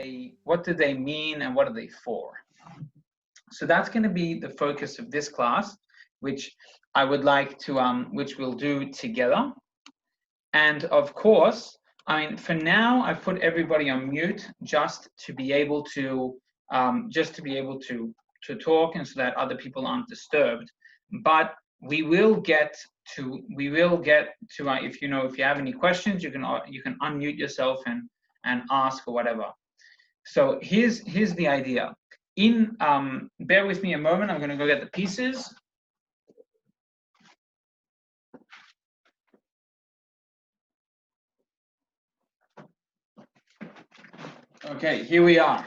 they mean, and what are they for? So that's going to be the focus of this class, which I would like to which we'll do together. And of course, I mean, for now, I've put everybody on mute just to be able to talk, and so that other people aren't disturbed. But we will get to if you have any questions, you can unmute yourself and ask or whatever. So here's the idea. Bear with me a moment. I'm going to go get the pieces. Okay, here we are.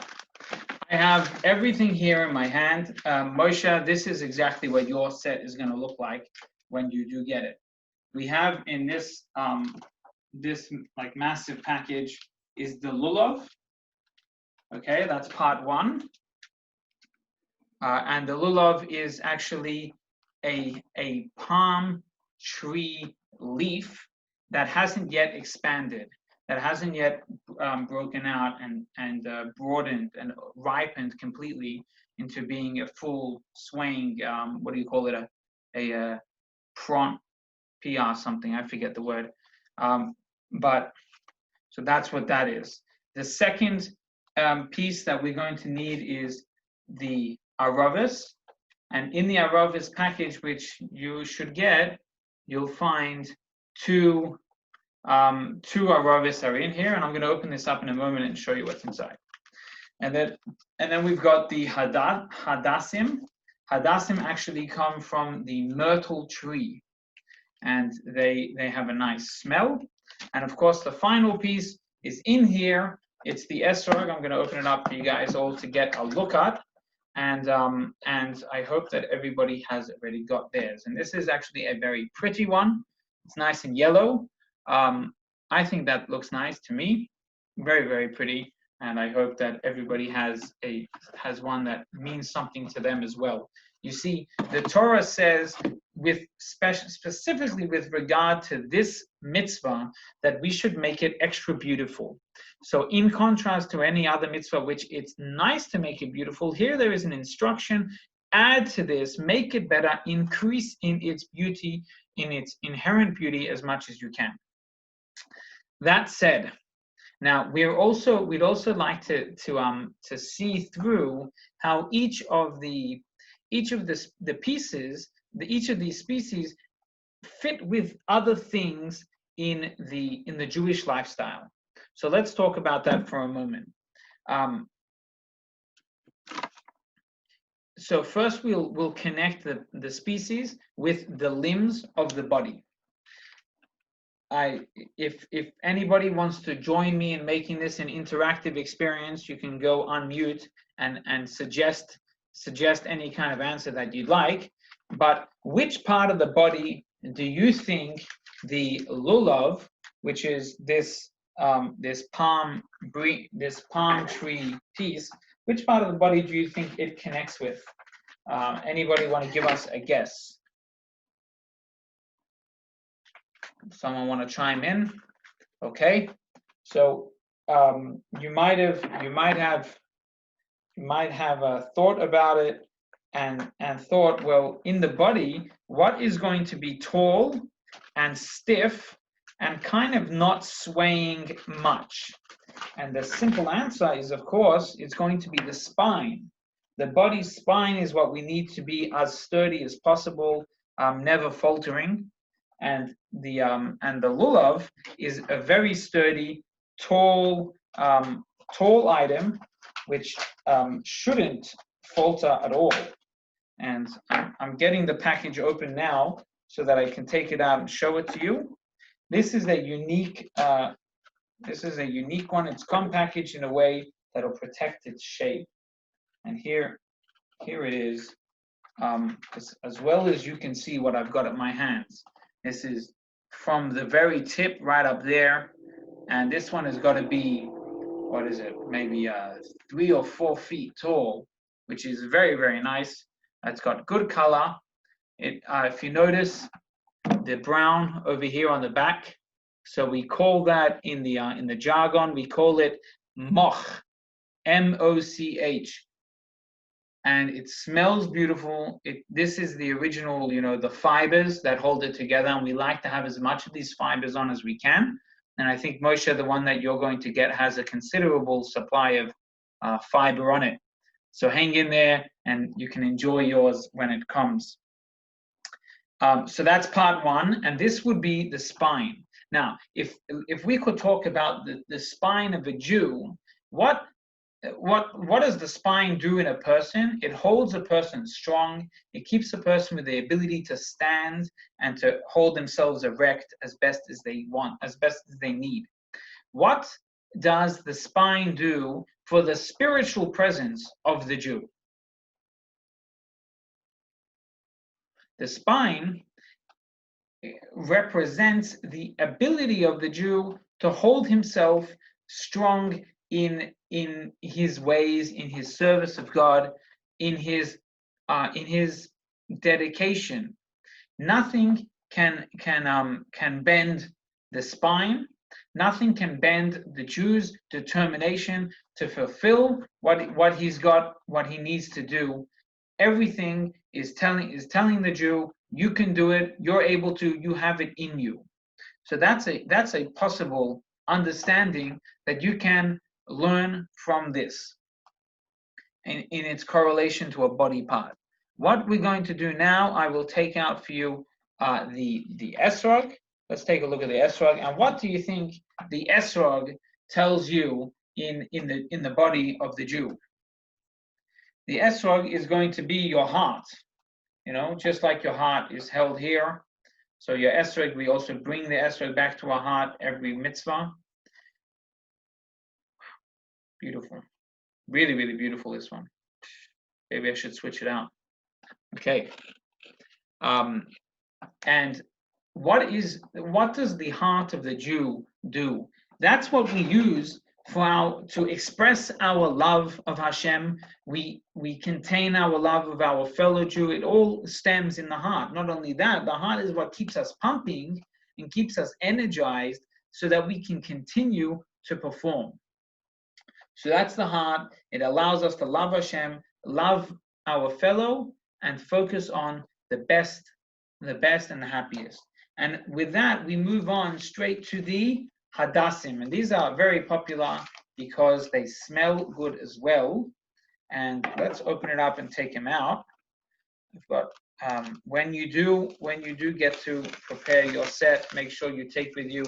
I have everything here in my hand. Moshe, this is exactly what your set is going to look like when you do get it. We have in this this like massive package is the Lulav. Okay, that's part one. And the Lulav is actually a palm tree leaf that hasn't yet expanded, that hasn't yet broken out and broadened and ripened completely into being a full swaying, what do you call it, a pront PR something, I forget the word. But so that's what that is. The second piece that we're going to need is the Aravis. And in the Aravis package, which you should get, you'll find two Aravis are in here, and I'm going to open this up in a moment and show you what's inside. And then we've got the Hadassim. Hadassim actually come from the myrtle tree, and they have a nice smell. And of course, the final piece is in here. It's the Esrog. I'm going to open it up for you guys all to get a look at. And I hope that everybody has already got theirs. And this is actually a very pretty one. It's nice and yellow. I think that looks nice to me. Very, very pretty. And I hope that everybody has one that means something to them as well. You see, the Torah says, specifically with regard to this mitzvah, that we should make it extra beautiful. So in contrast to any other mitzvah, which it's nice to make it beautiful, here there is an instruction: add to this, make it better, increase in its beauty, in its inherent beauty as much as you can. That said, now we'd also like to see through how each of these species fit with other things in the Jewish lifestyle. So let's talk about that for a moment. So first we'll connect the species with the limbs of the body. If anybody wants to join me in making this an interactive experience, you can go unmute and suggest any kind of answer that you'd like. But which part of the body do you think the Lulav, which is this palm tree piece, which part of the body do you think it connects with? Anybody want to give us a guess? Someone want to chime in? Okay, so you might have thought about it and thought, well, in the body, what is going to be tall and stiff and kind of not swaying much? And the simple answer is, of course, it's going to be the spine. The body's spine is what we need to be as sturdy as possible, never faltering. And the Lulav is a very sturdy, tall item, which shouldn't falter at all. And I'm getting the package open now so that I can take it out and show it to you. This is a unique one. It's compackaged in a way that'll protect its shape. And here it is, as well as you can see what I've got at my hands. This is from the very tip right up there, and this one has got to be, what is it, maybe 3 or 4 feet tall, which is very, very nice. It's got good color. If you notice the brown over here on the back, so we call that in the jargon, we call it moch. M-O-C-H. And it smells beautiful. This is the original, the fibers that hold it together, and we like to have as much of these fibers on as we can. And I think, Moshe, the one that you're going to get has a considerable supply of fiber on it. So hang in there, and you can enjoy yours when it comes. So that's part one, and this would be the spine. Now, if we could talk about the spine of a Jew, what does the spine do in a person? It holds a person strong. It keeps a person with the ability to stand and to hold themselves erect as best as they want, as best as they need. What does the spine do for the spiritual presence of the Jew? The spine represents the ability of the Jew to hold himself strong in his ways, in his service of God, in his dedication. Nothing can bend the spine. Nothing can bend the Jew's determination to fulfill what he's got, what he needs to do. Everything is telling the Jew, you can do it, you're able to, you have it in you. So that's a possible understanding that you can learn from this in its correlation to a body part. What we're going to do now, I will take out for you the Esrog. Let's take a look at the Esrog. And what do you think the Esrog tells you in the body of the Jew? The Esrog is going to be your heart, just like your heart is held here. So your Esrog, we also bring the Esrog back to our heart every mitzvah. Beautiful. Really, really beautiful, this one. Maybe I should switch it out. Okay. And what does the heart of the Jew do? That's what we use to express our love of Hashem. We contain our love of our fellow Jew. It all stems in the heart. Not only that, the heart is what keeps us pumping and keeps us energized so that we can continue to perform. So that's the heart. It allows us to love Hashem, love our fellow, and focus on the best and the happiest. And with that, we move on straight to the Hadassim. And these are very popular because they smell good as well. And let's open it up and take them out. We've got when you do get to prepare your set, make sure you take with you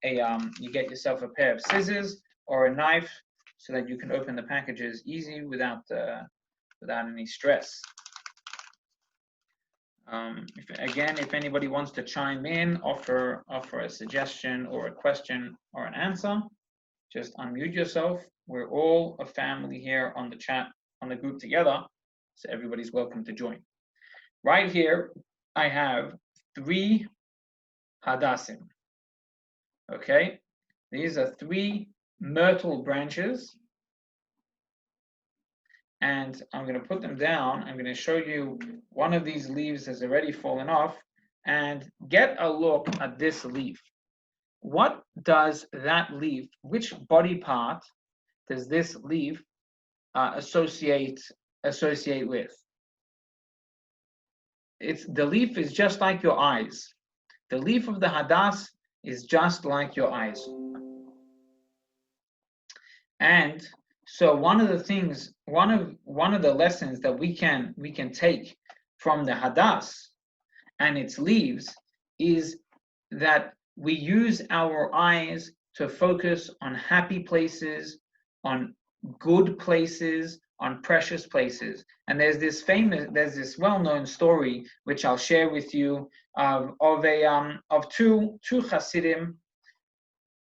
you get yourself a pair of scissors or a knife so that you can open the packages easy without any stress. If anybody wants to chime in, offer a suggestion or a question or an answer, just unmute yourself. We're all a family here on the chat, on the group together, so everybody's welcome to join. Right here, I have 3 Hadassim. Okay, these are 3 myrtle branches, and I'm going to put them down. I'm going to show you one of these leaves has already fallen off, and get a look at this leaf. What does that leaf, which body part does this leaf associate with? The leaf is just like your eyes. The leaf of the Hadass is just like your eyes. And so one of the lessons that we can take from the Hadass and its leaves is that we use our eyes to focus on happy places, on good places, on precious places. And there's this well-known story which I'll share with you of two Hasidim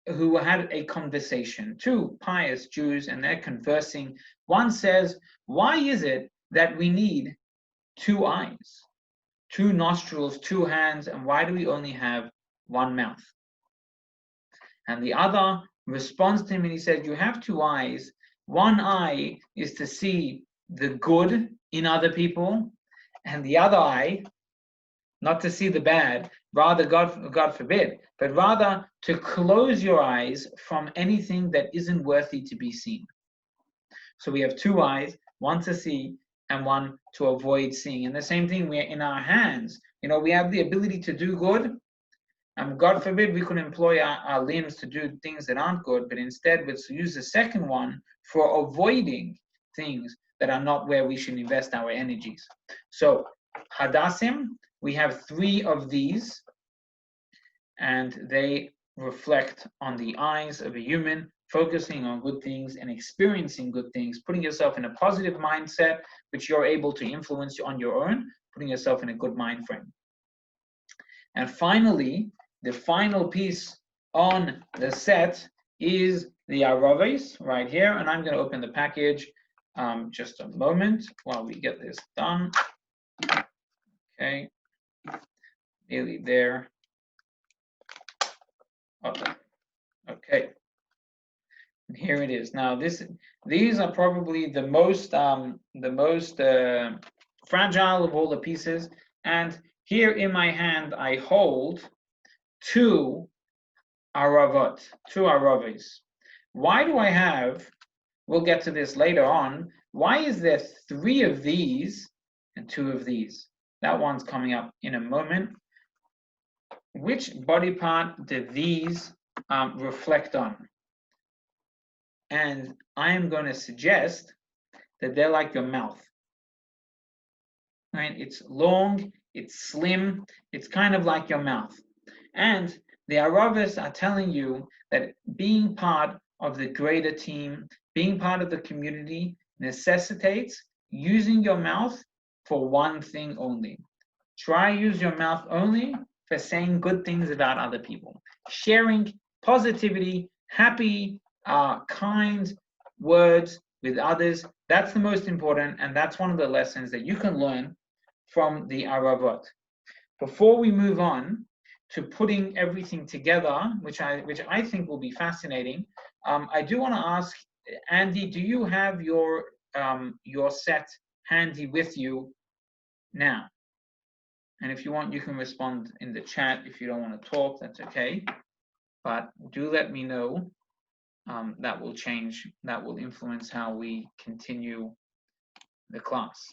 who had a conversation, 2 pious Jews, and they're conversing. One says, why is it that we need 2 eyes, 2 nostrils, 2 hands, and why do we only have 1 mouth? And the other responds to him and he said, you have 2 eyes. 1 eye is to see the good in other people, and the other eye, not to see the bad, rather, God forbid, but rather to close your eyes from anything that isn't worthy to be seen. So we have two eyes, one to see and one to avoid seeing. And the same thing, we're in our hands. We have the ability to do good. And God forbid we could employ our limbs to do things that aren't good, but instead let's use the second one for avoiding things that are not where we should invest our energies. So Hadassim, we have 3 of these, and they reflect on the eyes of a human, focusing on good things and experiencing good things, putting yourself in a positive mindset, which you're able to influence on your own, putting yourself in a good mind frame. And finally, the final piece on the set is the Aravis right here. And I'm going to open the package just a moment while we get this done. Okay, nearly there. Okay, and here it is. Now these are probably the most fragile of all the pieces. And here in my hand, I hold 2 Aravot, 2 Aravis. Why do I have, we'll get to this later on, why is there 3 of these and 2 of these? That one's coming up in a moment. Which body part do these reflect on? And I am going to suggest that they're like your mouth. Right? It's long, it's slim, it's kind of like your mouth. And the Aravis are telling you that being part of the greater team, being part of the community, necessitates using your mouth for one thing only. Try use your mouth only for saying good things about other people, sharing positivity, happy, kind words with others. That's the most important, and that's one of the lessons that you can learn from the Aravot. Before we move on to putting everything together, which I think will be fascinating, I do want to ask Andy, do you have your set handy with you now? And if you want, you can respond in the chat. If you don't want to talk, that's okay. But do let me know. That will change, that will influence how we continue the class.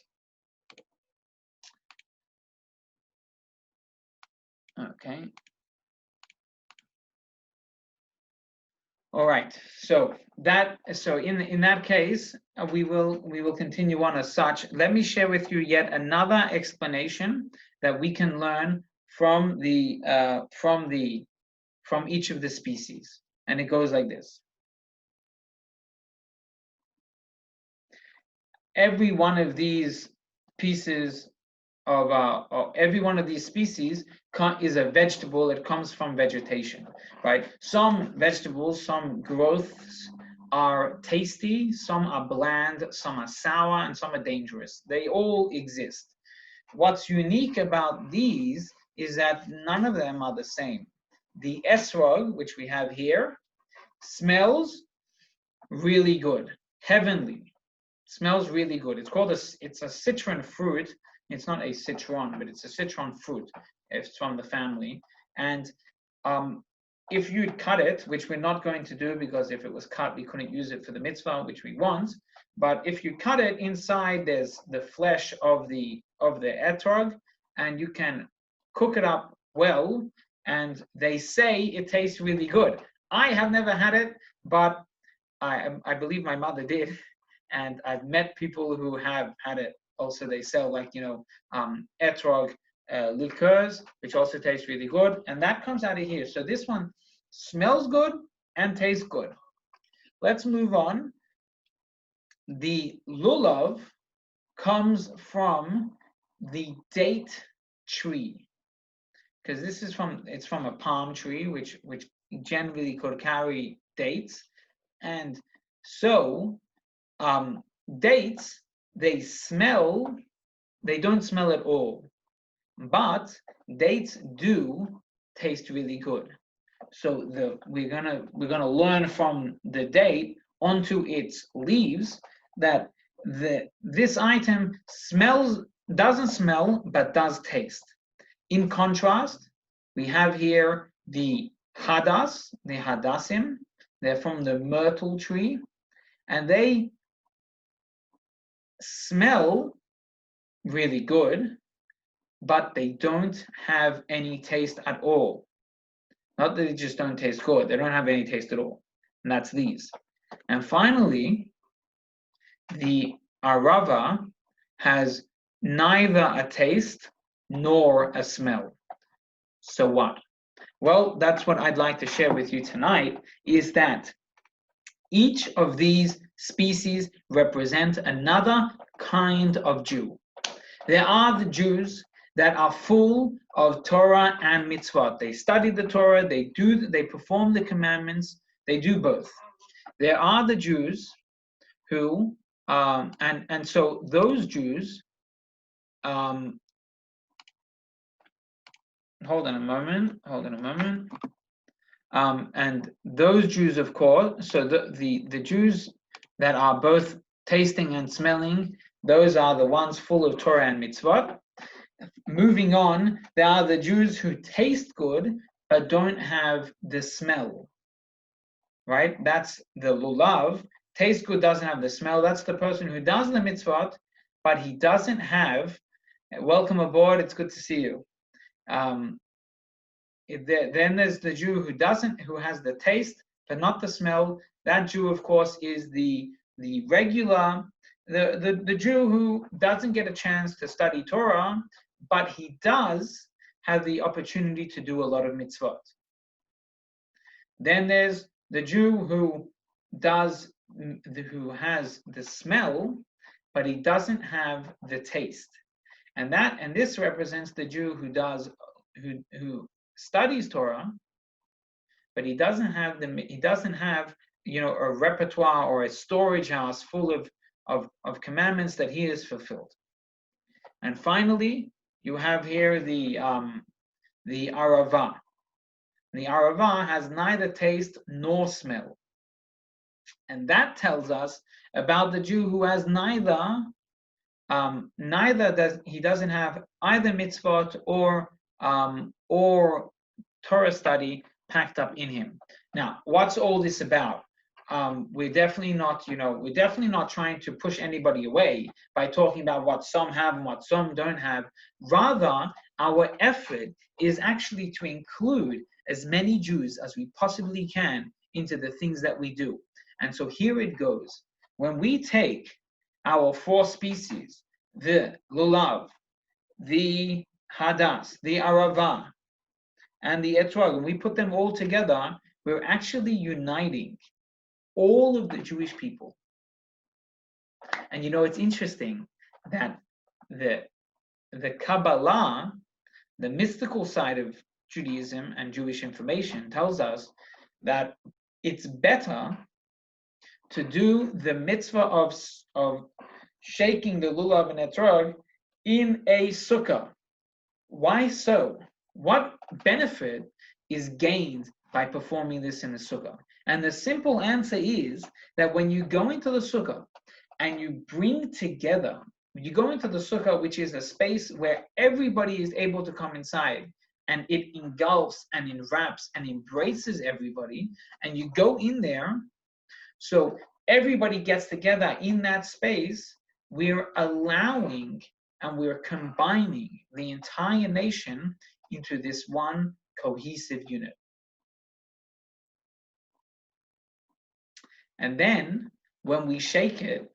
Okay. All right. So in that case, we will continue on as such. Let me share with you yet another explanation that we can learn from each of the species, and it goes like this. Every one of these pieces of every one of these species is a vegetable. It comes from vegetation, right? Some vegetables, some growths are tasty, some are bland, some are sour, and some are dangerous. They all exist. What's unique about these is that none of them are the same. The Esrog, which we have here, smells really good, heavenly. Smells really good. It's a citron fruit. It's not a citron, but it's a citron fruit. It's from the family. And if you'd cut it, which we're not going to do because if it was cut, we couldn't use it for the mitzvah, which we want. But if you cut it, inside there's the flesh of the etrog, and you can cook it up well. And they say it tastes really good. I have never had it, but I believe my mother did. And I've met people who have had it. Also, they sell etrog liqueurs, which also taste really good. And that comes out of here. So this one smells good and tastes good. Let's move on. The Lulav comes from the date tree, because it's from a palm tree, which generally could carry dates. And so dates, they don't smell at all, but dates do taste really good. So we're gonna learn from the date onto its leaves that this item doesn't smell but does taste. In contrast, we have here the hadassim. They're from the myrtle tree, and they smell really good, but they don't have any taste at all. Not that they just don't taste good, they don't have any taste at all. And that's these. And finally, the arava has neither a taste nor a smell. So what? Well, that's what I'd like to share with you tonight, is that each of these species represent another kind of Jew. There are the Jews that are full of Torah and mitzvot. They study the Torah, they perform the commandments, they do both. There are the Jews who, and so those Jews, hold on a moment. And those Jews, of course, so the Jews that are both tasting and smelling, those are the ones full of Torah and mitzvot. Moving on, there are the Jews who taste good but don't have the smell, right? That's the Lulav. Taste good, doesn't have the smell. That's the person who does the mitzvot, but he doesn't have, welcome aboard, it's good to see you. Then there's the Jew who has the taste but not the smell. That Jew, of course, is the regular, the Jew who doesn't get a chance to study Torah, but he does have the opportunity to do a lot of mitzvot. Then there's the Jew who has the smell, but he doesn't have the taste. And this represents the Jew who studies Torah, but he doesn't have a repertoire or a storage house full of commandments that he has fulfilled. And finally, you have here the arava. The arava has neither taste nor smell, and that tells us about the Jew who has doesn't have either mitzvot or Torah study packed up in him. Now, what's all this about? We're definitely not trying to push anybody away by talking about what some have and what some don't have. Rather, our effort is actually to include as many Jews as we possibly can into the things that we do. And so here it goes. When we take our four species, the Lulav, the Hadas, the Arava, and the Esrog, and we put them all together, we're actually uniting all of the Jewish people. And it's interesting that the Kabbalah, the mystical side of Judaism and Jewish information, tells us that it's better to do the mitzvah of shaking the Lulav and Esrog in a sukkah. Why so? What benefit is gained by performing this in the sukkah? And the simple answer is that when you go into the sukkah and you bring together, you go into the sukkah, which is a space where everybody is able to come inside, and it engulfs and enwraps and embraces everybody, and you go in there, so everybody gets together in that space, we're allowing and we're combining the entire nation into this one cohesive unit. And then when we shake it,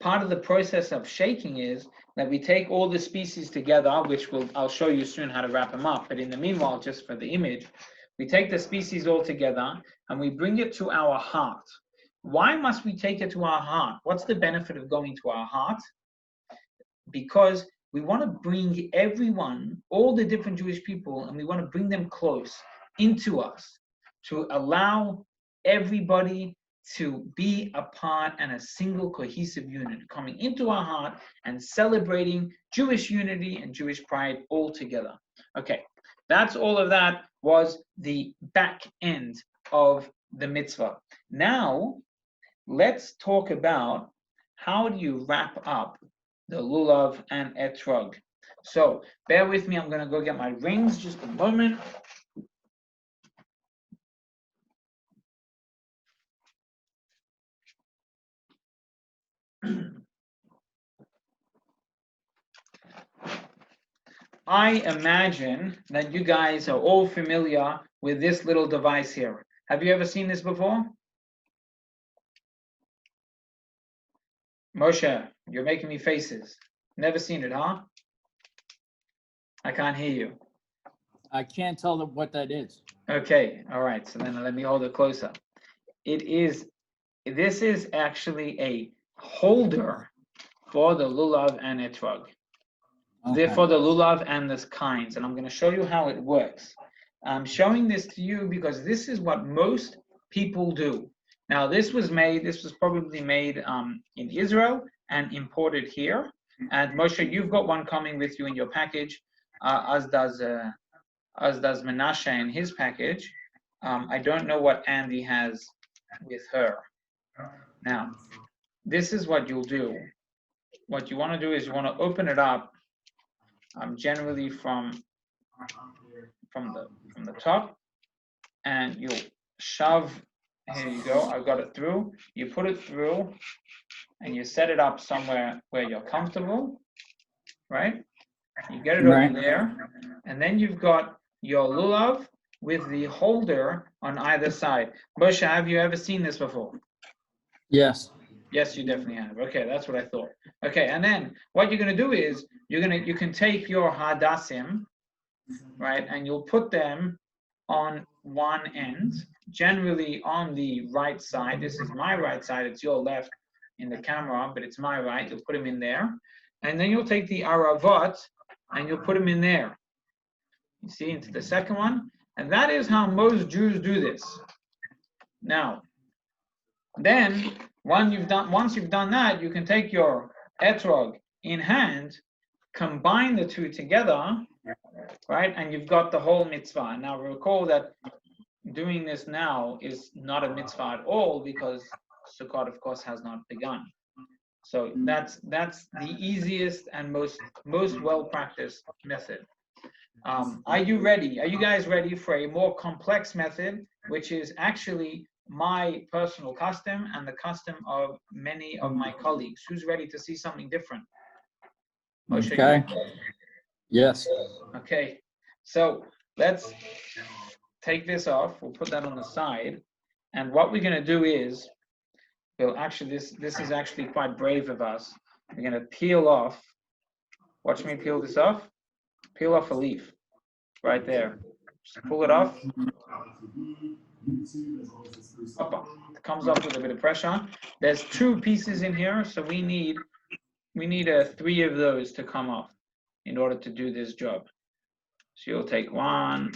part of the process of shaking is that we take all the species together, which I'll show you soon how to wrap them up. But in the meanwhile, just for the image, we take the species all together and we bring it to our heart. Why must we take it to our heart? What's the benefit of going to our heart? Because we want to bring everyone, all the different Jewish people, and we want to bring them close into us to allow everybody to be a part and a single cohesive unit coming into our heart and celebrating Jewish unity and Jewish pride all together. Okay, that's all of that was the back end of the mitzvah. Now, let's talk about how do you wrap up the Lulav and Esrog. So bear with me, I'm going to go get my rings just a moment. I imagine that you guys are all familiar with this little device here. Have you ever seen this before? Moshe, you're making me faces. Never seen it, huh? I can't hear you. I can't tell them what that is. Okay, all right. So then let me hold it closer. This is actually a holder for the Lulav and Esrog. Okay. For the Lulav and the kinds, and I'm going to show you how it works. I'm showing this to you because this is what most people do. Now, this was probably made in Israel and imported here. And Moshe, you've got one coming with you in your package, as does Menashe in his package. I don't know what Andy has with her. Now, this is what you'll do. What you want to do is you want to open it up, generally from the top, and you'll shove. Here you go. I've got it through. You put it through, and you set it up somewhere where you're comfortable, right? You get it over there, and then you've got your Lulav with the holder on either side. Moshe, have you ever seen this before? Yes. Yes, you definitely have. Okay, that's what I thought. Okay, and then what you're going to do is you can take your hadassim, right, and you'll put them on one end, generally on the right side. This is my right side. It's your left in the camera, but it's my right. You'll put them in there, and then you'll take the aravot and you'll put them in there. You see, into the second one, and that is how most Jews do this. Now, then once you've done that, you can take your etrog in hand, combine the two together, right, and you've got the whole mitzvah. Now recall that doing this now is not a mitzvah at all because Sukkot, of course, has not begun. So that's the easiest and most well practiced method. Are you ready? Are you guys ready for a more complex method, which is actually my personal custom and the custom of many of my colleagues? Who's ready to see something different? Moshe, Okay. Yes. Okay, so let's take this off. We'll put that on the side, and what we're going to do is, well, actually, this is actually quite brave of us. We're going to peel off. Watch me peel this off. Peel off a leaf, right there. Just pull it off. It comes off with a bit of pressure. There's 2 pieces in here, so we need 3 of those to come off in order to do this job. So you'll take 1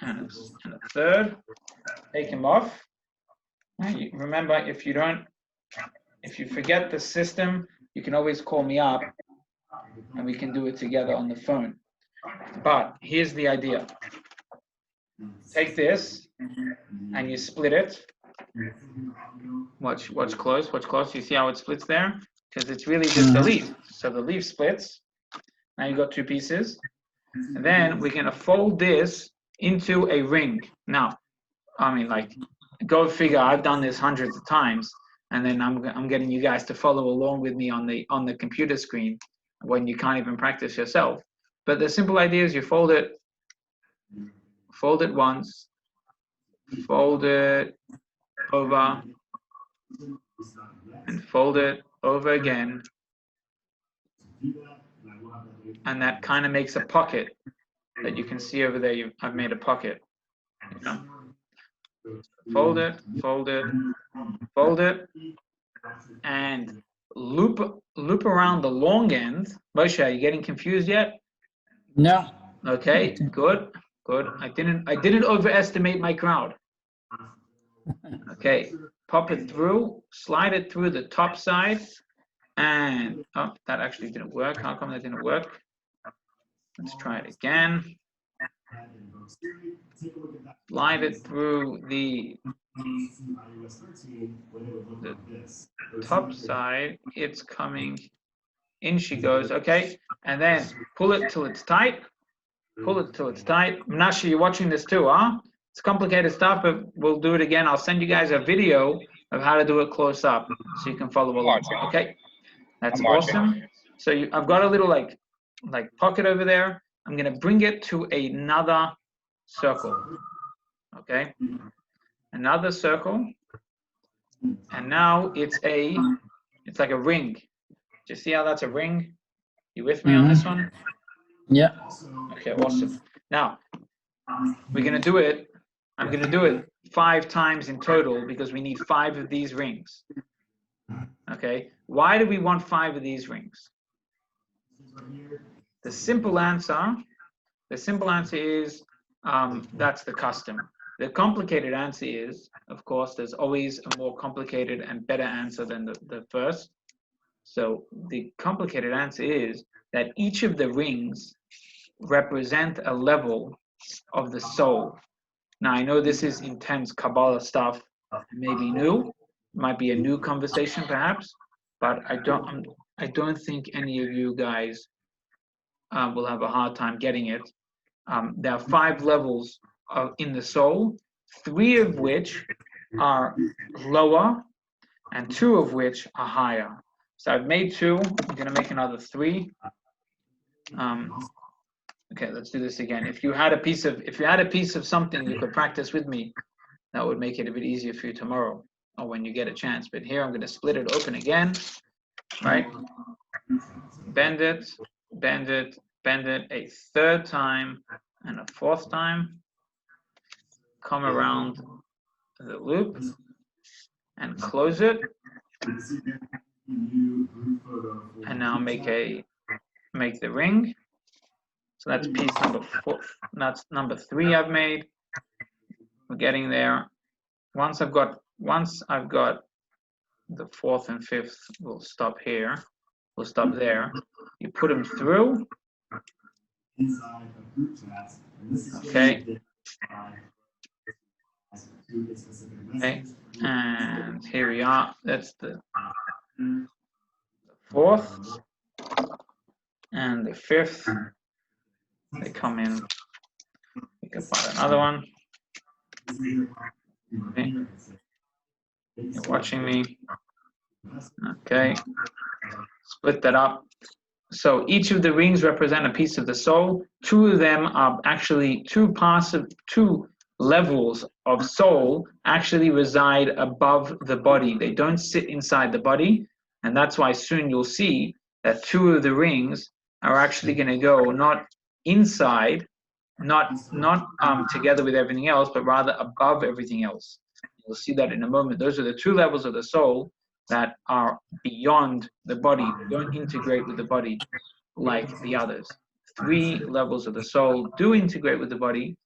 and a third, take them off. And remember, if you forget the system, you can always call me up and we can do it together on the phone. But here's the idea. Take this and you split it. Watch close. You see how it splits there? Because it's really just the leaf. So the leaf splits. Now you've got 2 pieces. And then we're going to fold this into a ring. Now, I mean, like, go figure, I've done this hundreds of times, and then I'm getting you guys to follow along with me on the computer screen when you can't even practice yourself. But the simple idea is you fold it once, fold it over, and fold it over again. And that kind of makes a pocket that you can see over there. I've made a pocket. You know? Fold it, fold it, fold it, and loop around the long end. Moshe, are you getting confused yet? No. Okay, good. I didn't overestimate my crowd. Okay, pop it through, slide it through the top side, and oh, that actually didn't work. How come that didn't work? Let's try it again. Slide it through the top side. It's coming. In she goes. Okay, and then pull it till it's tight. Pull it till it's tight. Menashe, you're watching this too, huh? It's complicated stuff, but we'll do it again. I'll send you guys a video of how to do it close up so you can follow along. Okay, that's awesome. So I've got a little like pocket over there. I'm going to bring it to another circle. Okay, another circle, and now it's like a ring. Do you see how that's a ring? You with me on this one? Yeah. Okay, awesome. Now we're going to do it. I'm going to do it 5 times in total because we need 5 of these rings. Okay, why do we want 5 of these rings? The simple answer is that's the custom. The complicated answer is, of course, there's always a more complicated and better answer than the first. So the complicated answer is that each of the rings represent a level of the soul. Now, I know this is intense Kabbalah stuff, maybe new, might be a new conversation perhaps, but I don't think any of you guys will have a hard time getting it. There are 5 levels in the soul, 3 of which are lower and 2 of which are higher. So I've made 2. I'm going to make another 3. Okay, let's do this again. If you had a piece of something you could practice with me, that would make it a bit easier for you tomorrow or when you get a chance. But here I'm going to split it open again, right? Bend it, bend it, bend it a 3rd time and a 4th time. Come around the loop and close it. And now make the ring. So that's piece number 4. That's number 3 I've made. We're getting there. Once I've got the 4th and 5th, we'll stop here. We'll stop there. You put them through. Okay. Okay. And here we are. That's the 4th and the 5th. They come in. We can find another one. Okay. You're watching me. Okay. Split that up. So each of the rings represent a piece of the soul. 2 of them are actually 2 levels of soul actually reside above the body. They don't sit inside the body. And that's why soon you'll see that 2 of the rings are actually going to go not inside, not together with everything else, but rather above everything else. You'll see that in a moment. Those are the 2 levels of the soul that are beyond the body. They don't integrate with the body like the others. 3 levels of the soul do integrate with the body,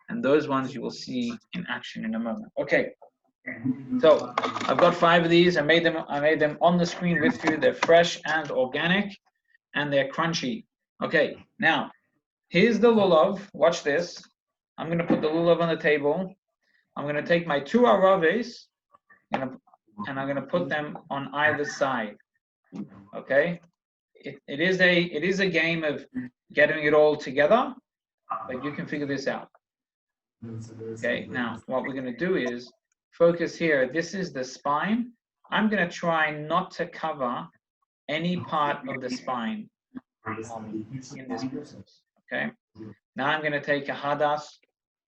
and those ones you will see in action in a moment. Okay, so I've got 5 of these. I made them on the screen with you. They're fresh and organic, and they're crunchy. Okay, now here's the lulav. Watch this. I'm going to put the lulav on the table. I'm going to take my 2 araves and I'm going to put them on either side. Okay, it is a game of getting it all together, but you can figure this out. Okay, now what we're going to do is focus here. This is the spine. I'm going to try not to cover any part of the spine in this process. Okay, now I'm going to take a hadas,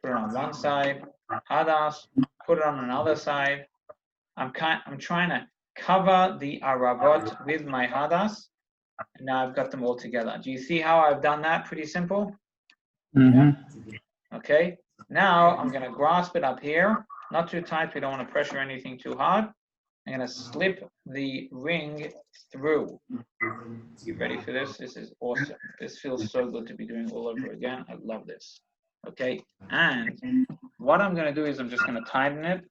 put it on one side, hadas, put it on another side. I'm trying to cover the aravot with my hadas, and now I've got them all together. Do you see how I've done that? Pretty simple. Okay, now I'm going to grasp it up here, not too tight. We don't want to pressure anything too hard. I'm going to slip the ring through. You ready for this? This is awesome. This feels so good to be doing all over again. I love this. Okay, and what I'm going to do is I'm just going to tighten it.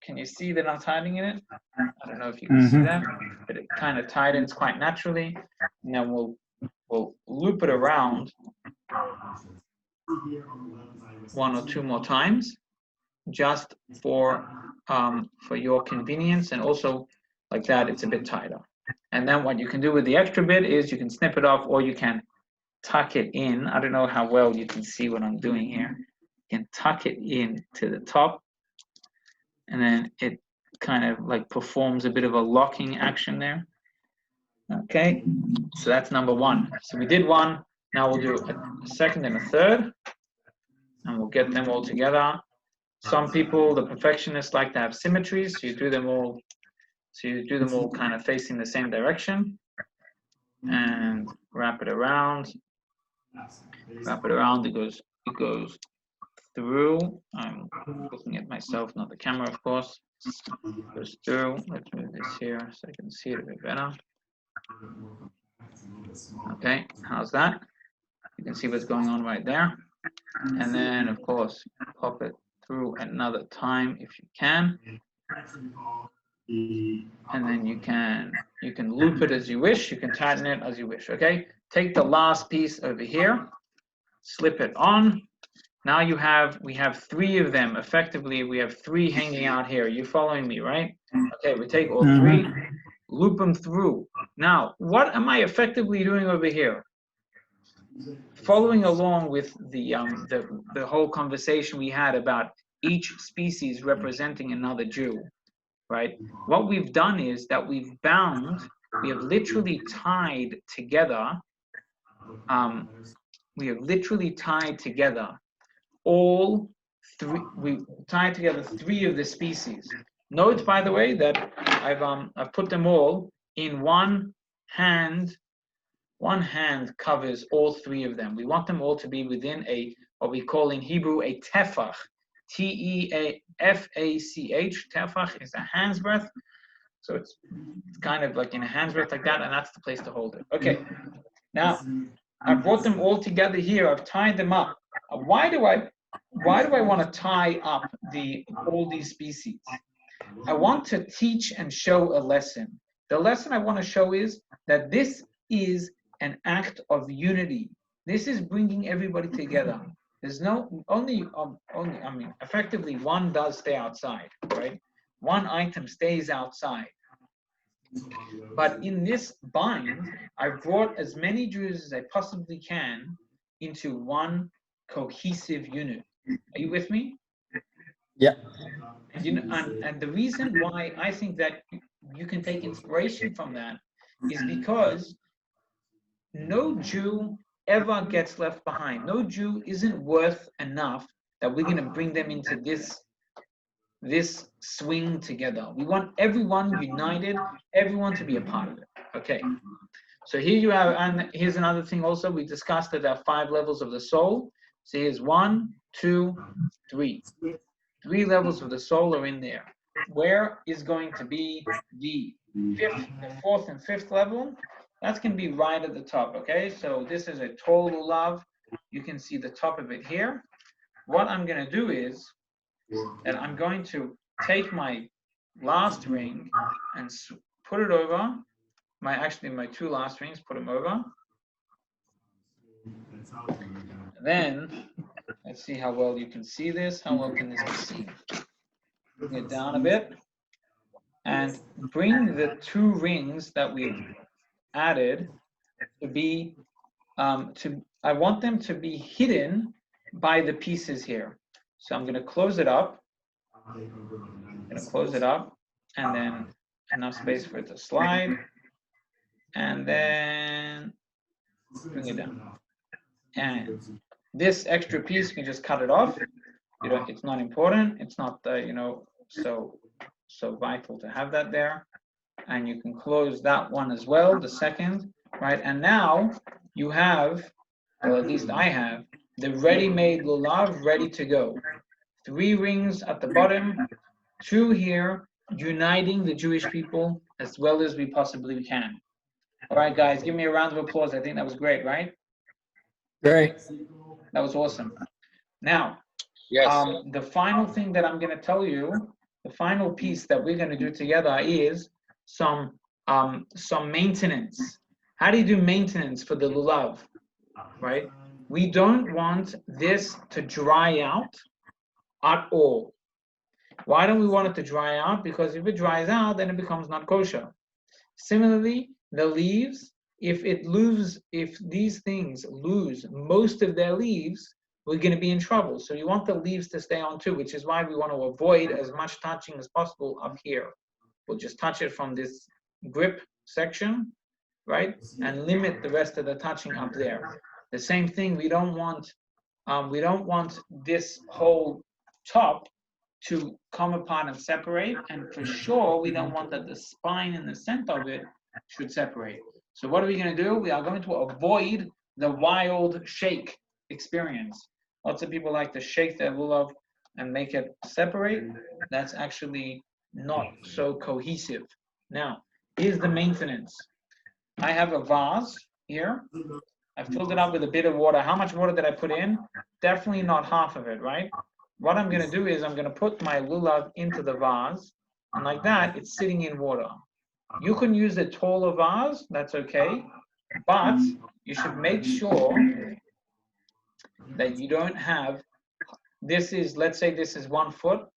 Can you see that I'm tightening it? I don't know if you can see that, but it kind of tightens quite naturally. And then we'll loop it around 1 or 2 more times, just for your convenience, and also like that it's a bit tighter. And then what you can do with the extra bit is you can snip it off, or you can tuck it in. I don't know how well you can see what I'm doing here. You can tuck it in to the top, and then it kind of like performs a bit of a locking action there. Okay, so that's number 1. So we did 1, Now we'll do a second and a third, and we'll get them all together. Some people, the perfectionists, like to have symmetries, so you do them all. So you do them all kind of facing the same direction, and wrap it around. Wrap it around. It goes through. I'm looking at myself, not the camera, of course. It goes through. Let's move this here so I can see it a bit better. Okay, how's that? You can see what's going on right there. And then, of course, pop it through another time if you can. And then you can loop it as you wish. You can tighten it as you wish. Okay. Take the last piece over here, slip it on. Now we have three of them. Effectively, we have three hanging out here. You're following me, right? Okay. We take all three, loop them through. Now, what am I effectively doing over here? Following along with the whole conversation we had about each species representing another Jew. Right? What we've done is that we have literally tied together, all three, we tied together three of the species. Note, by the way, that I've put them all in one hand. One hand covers all three of them. We want them all to be within what we call in Hebrew a tefach. Teafach. Tefach is a hand's breadth. So it's kind of like in a hand's breadth like that, and that's the place to hold it. Okay. Now, I brought them all together here. I've tied them up. Why do I want to tie up all these species? I want to teach and show a lesson. The lesson I want to show is that this is an act of unity. This is bringing everybody together. There's effectively one does stay outside, right? One item stays outside. But in this bind, I've brought as many Jews as I possibly can into one cohesive unit. Are you with me? Yeah. And the reason why I think that you can take inspiration from that is because no Jew ever gets left behind. No Jew isn't worth enough that we're going to bring them into this swing together. We want everyone united, everyone to be a part of it. Okay. So here you have, and here's another thing also. We discussed that there are 5 levels of the soul. So here's 1, 2, 3. 3 levels of the soul are in there. Where is going to be the 4th and 5th level? That's going to be right at the top, okay? So this is a tall Lulav. You can see the top of it here. What I'm going to do is that I'm going to take my last ring and put it over, my 2 last rings, put them over. Then, let's see how well you can see this. How well can this be seen? Bring it down a bit. And bring the 2 rings that we've added to be, I want them to be hidden by the pieces here. So I'm going to close it up. And then enough space for it to slide. And then bring it down. And this extra piece, you can just cut it off. It's not important. It's not, so vital to have that there. And you can close that one as well, the second, right? And now you have, or at least I have, the ready-made Lulav ready to go. 3 rings at the bottom, 2 here, uniting the Jewish people as well as we possibly can. All right, guys, give me a round of applause. I think that was great, right? Great. That was awesome. Now, Yes. the final thing that I'm going to tell you, the final piece that we're going to do together is some maintenance. How do you do maintenance for the Lulav, right? We don't want this to dry out at all. Why don't we want it to dry out? Because if it dries out, then it becomes not kosher. Similarly, the leaves, if these things lose most of their leaves, we're going to be in trouble. So you want the leaves to stay on too, which is why we want to avoid as much touching as possible up here. We'll just touch it from this grip section, right? And limit the rest of the touching up there. The same thing, we don't want this whole top to come apart and separate, and for sure we don't want that the spine in the center of it should separate. So what are we going to do? We are going to avoid the wild shake experience. Lots of people like to shake their lulav and make it separate. That's actually not so cohesive. Now, here's the maintenance. I have a vase here. I filled it up with a bit of water. How much water did I put in? Definitely not half of it, right? What I'm going to do is I'm going to put my lulav into the vase, and like that, it's sitting in water. You can use a taller vase, that's okay, but you should make sure that you don't have, this is, let's say this is 1 foot,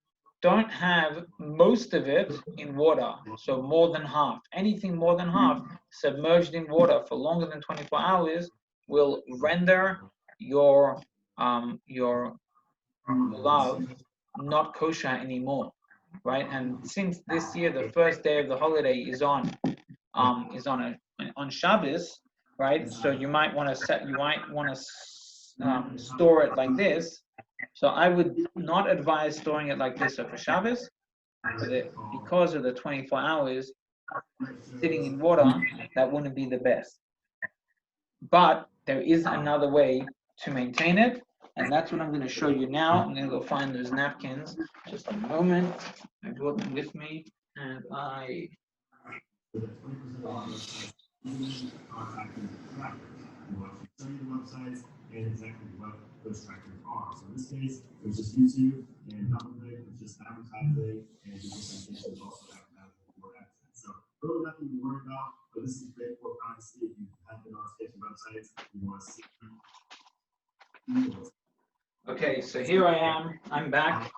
don't have most of it in water, so more than half. Anything more than half submerged in water for longer than 24 hours will render your lulav not kosher anymore, right? And since this year the first day of the holiday is on Shabbos, right? So you might want to store it like this. So I would not advise storing it like this for Shabbos, because of the 24 hours sitting in water. That wouldn't be the best. But there is another way to maintain it, and that's what I'm going to show you now. I'm going to go find those napkins. Just a moment. I brought them with me, and I. Websites and exactly what those trackers are. So in this case, it was just YouTube, and Markovits was just advertising, and Google Citations is also advertising for AdSense. So really nothing to worry about, but this is great for privacy. If you have been on sketchy websites, you want to see. Okay, so here I am. I'm back.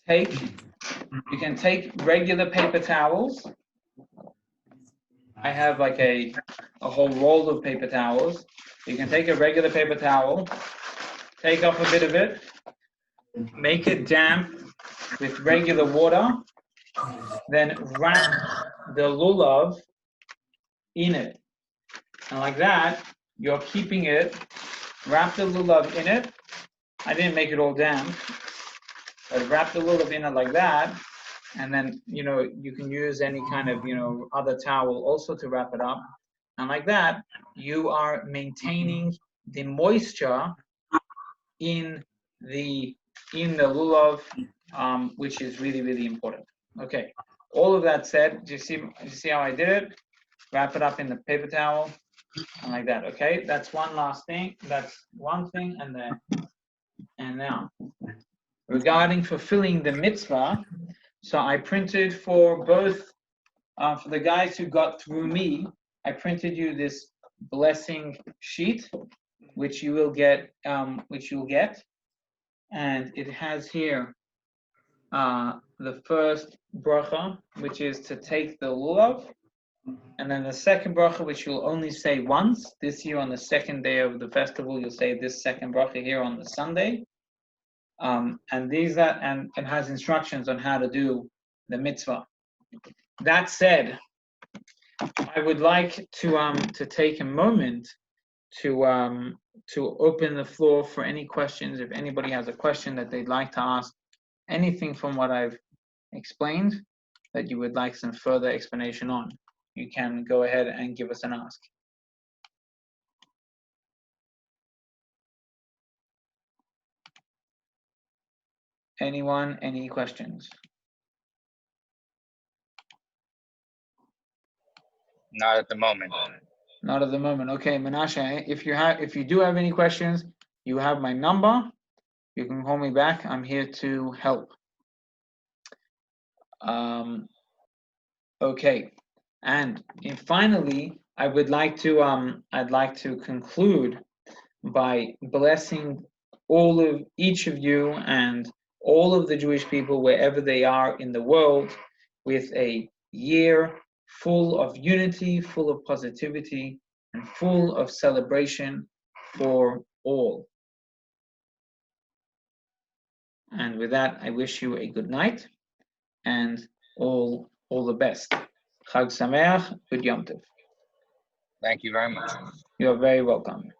You can take regular paper towels. I have like a whole roll of paper towels. You can take a regular paper towel, take off a bit of it, make it damp with regular water, then wrap the lulav in it. And like that, you're keeping it, wrap the lulav in it. I didn't make it all damp, but wrap the lulav in it like that. And then, you can use any kind of, other towel also to wrap it up. And like that, you are maintaining the moisture in the lulav, which is really, really important. Okay, all of that said, do you see how I did it? Wrap it up in the paper towel, and like that. Okay, that's one last thing. That's one thing, and now, regarding fulfilling the mitzvah, so I printed for both, for the guys who got through me, I printed you this blessing sheet, which you will get, and it has here the first bracha, which is to take the lulav, and then the second bracha, which you'll only say once. This year on the second day of the festival, you'll say this second bracha here on the Sunday. And it has instructions on how to do the mitzvah. That said, I would like to take a moment to open the floor for any questions. If anybody has a question that they'd like to ask, anything from what I've explained that you would like some further explanation on, you can go ahead and give us an ask. Anyone, any questions? Not at the moment. Not at the moment. Okay, Menashe, if you do have any questions, you have my number. You can call me back. I'm here to help. Okay, and finally, I'd like to conclude by blessing each of you and all of the Jewish people wherever they are in the world with a year full of unity, full of positivity, and full of celebration for all. And with that, I wish you a good night and all the best. Chag Sameach, Good Yom Tov. Thank you very much. You're very welcome.